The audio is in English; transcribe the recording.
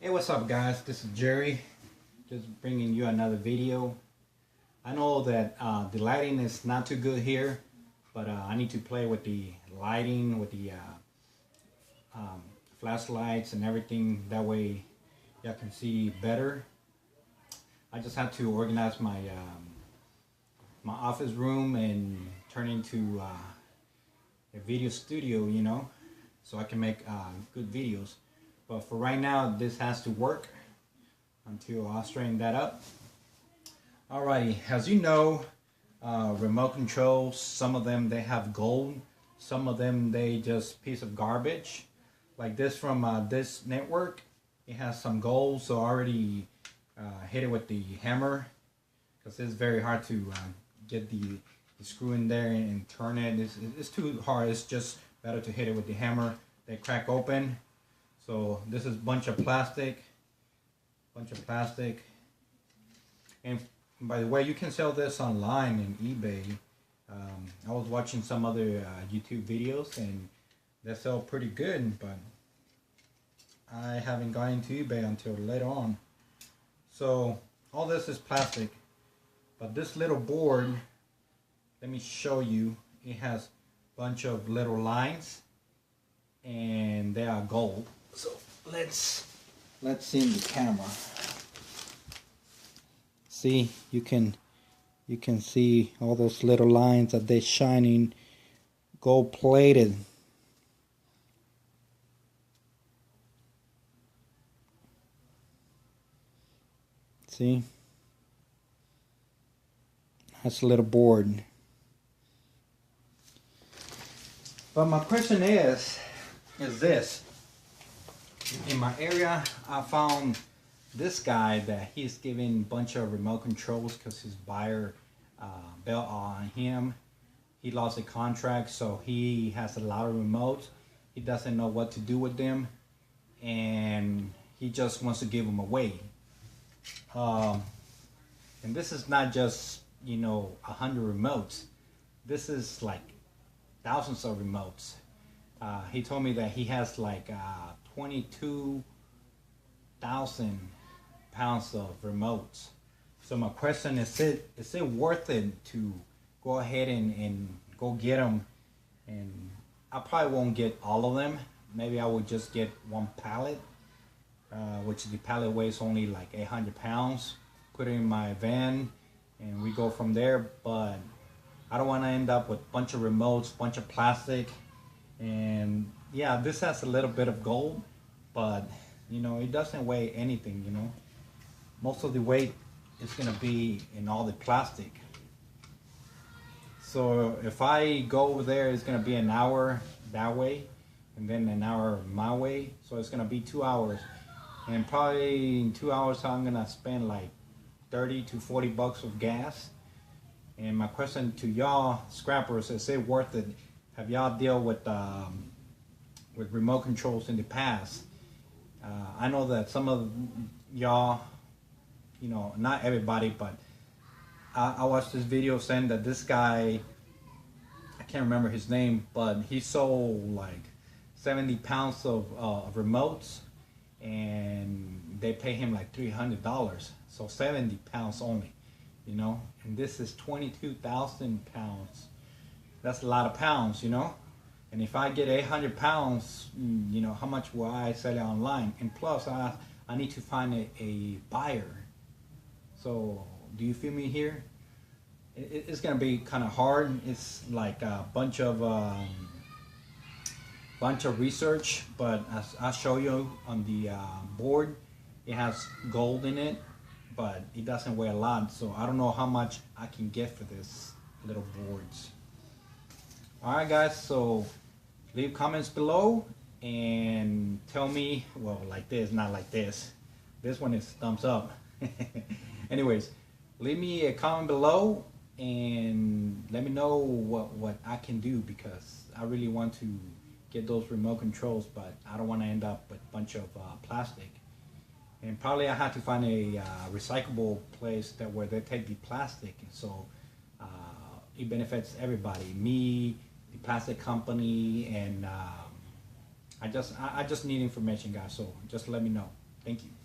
Hey, what's up, guys? This is Jerry, just bringing you another video. I know that the lighting is not too good here, but I need to play with the lighting, with the flashlights and everything. That way, y'all can see better. I just have to organize my office room and turn into a video studio, so I can make good videos. But for right now, this has to work until I straighten that up. Alrighty, as you know, remote controls, some of them they have gold, some of them they just piece of garbage. Like this from this network, it has some gold, so I already hit it with the hammer because it's very hard to get the screw in there and turn it. It's too hard. It's just better to hit it with the hammer. They crack open. So this is bunch of plastic. And by the way, you can sell this online in eBay. I was watching some other YouTube videos and they sell pretty good, but I haven't gone into eBay until later on. So all this is plastic, but this little board, let me show you, it has a bunch of little lines and they are gold. So let's see in the camera. See, you can see all those little lines that they're shining gold plated. See? That's a little board. But my question is this. In my area, I found this guy that he's giving a bunch of remote controls because his buyer bailed on him. He lost a contract, so he has a lot of remotes. He doesn't know what to do with them, and he just wants to give them away. And this is not just 100 remotes. This is like thousands of remotes. He told me that he has like 22,000 pounds of remotes. So my question is it worth it to go ahead and go get them? And I probably won't get all of them. Maybe I would just get one pallet, which the pallet weighs only like 800 pounds. Put it in my van and we go from there. But I don't want to end up with a bunch of remotes, bunch of plastic. And yeah, this has a little bit of gold, but it doesn't weigh anything. Most of the weight is going to be in all the plastic. So if I go over there, it's going to be an hour that way and then an hour my way, so it's going to be 2 hours. And probably in 2 hours I'm going to spend like 30 to 40 bucks of gas. And my question to y'all scrappers, is it worth it? Have y'all dealt with remote controls in the past? I know that some of y'all, not everybody, but I watched this video saying that this guy, I can't remember his name, but he sold like 70 pounds of remotes and they pay him like $300. So 70 pounds only, and this is 22,000 pounds. That's a lot of pounds, and if I get 800 pounds, how much will I sell it online? And plus I need to find a buyer. So do you feel me here? It's gonna be kind of hard. It's like a bunch of research, but as I'll show you on the board, it has gold in it, but it doesn't weigh a lot. So I don't know how much I can get for this little boards. Alright guys, so leave comments below and tell me, well, like this, not like this. This one is thumbs up. Anyways, leave me a comment below and let me know what I can do, because I really want to get those remote controls, but I don't want to end up with a bunch of plastic. And probably I have to find a recyclable place where they take the plastic, so it benefits everybody, me, the plastic company, and I just need information, guys, so just let me know. Thank you.